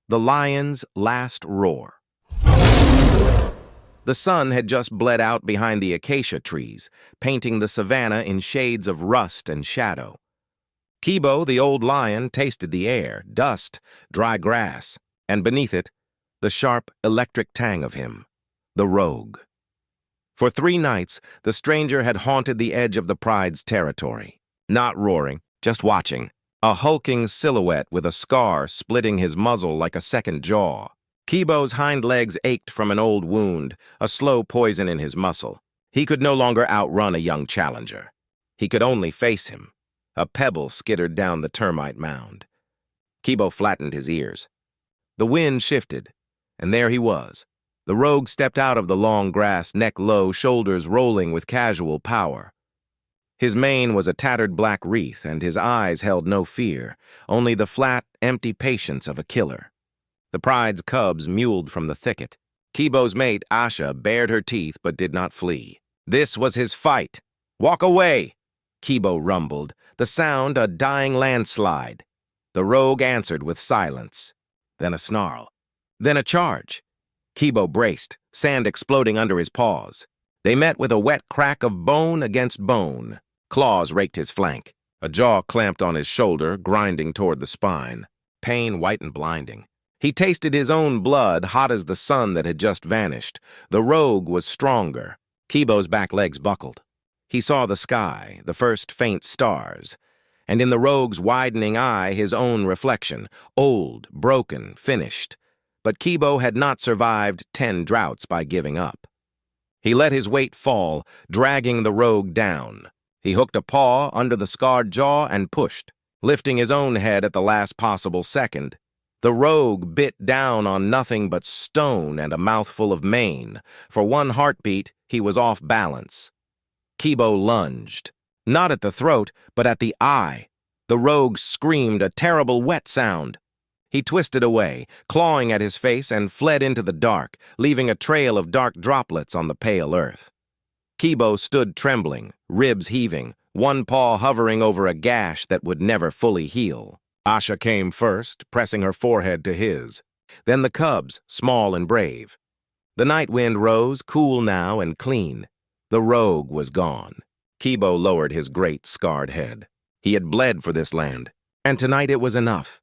The lion's last roar. The sun had just bled out behind the acacia trees, painting the savanna in shades of rust and shadow. Kibo, the old lion, tasted the air, dust, dry grass, and beneath it, the sharp electric tang of him, the rogue. For 3 nights, the stranger had haunted the edge of the pride's territory, not roaring, just watching, a hulking silhouette with a scar splitting his muzzle like a second jaw. Kibo's hind legs ached from an old wound, a slow poison in his muscle. He could no longer outrun a young challenger. He could only face him. A pebble skittered down the termite mound. Kibo flattened his ears. The wind shifted, and there he was. The rogue stepped out of the long grass, neck low, shoulders rolling with casual power. His mane was a tattered black wreath, and his eyes held no fear, only the flat, empty patience of a killer. The pride's cubs mewled from the thicket. Kibo's mate, Asha, bared her teeth but did not flee. This was his fight. "Walk away!" Kibo rumbled, the sound a dying landslide. The rogue answered with silence, then a snarl, then a charge. Kibo braced, sand exploding under his paws. They met with a wet crack of bone against bone. Claws raked his flank. A jaw clamped on his shoulder, grinding toward the spine. Pain white and blinding. He tasted his own blood, hot as the sun that had just vanished. The rogue was stronger. Kibo's back legs buckled. He saw the sky, the first faint stars, and in the rogue's widening eye his own reflection, old, broken, finished. But Kibo had not survived 10 droughts by giving up. He let his weight fall, dragging the rogue down. He hooked a paw under the scarred jaw and pushed, lifting his own head at the last possible second. The rogue bit down on nothing but stone and a mouthful of mane. For 1 heartbeat, he was off balance. Kibo lunged, not at the throat, but at the eye. The rogue screamed a terrible wet sound. He twisted away, clawing at his face, and fled into the dark, leaving a trail of dark droplets on the pale earth. Kibo stood trembling, ribs heaving, one paw hovering over a gash that would never fully heal. Asha came first, pressing her forehead to his. Then the cubs, small and brave. The night wind rose, cool now and clean. The rogue was gone. Kibo lowered his great, scarred head. He had bled for this land, and tonight it was enough.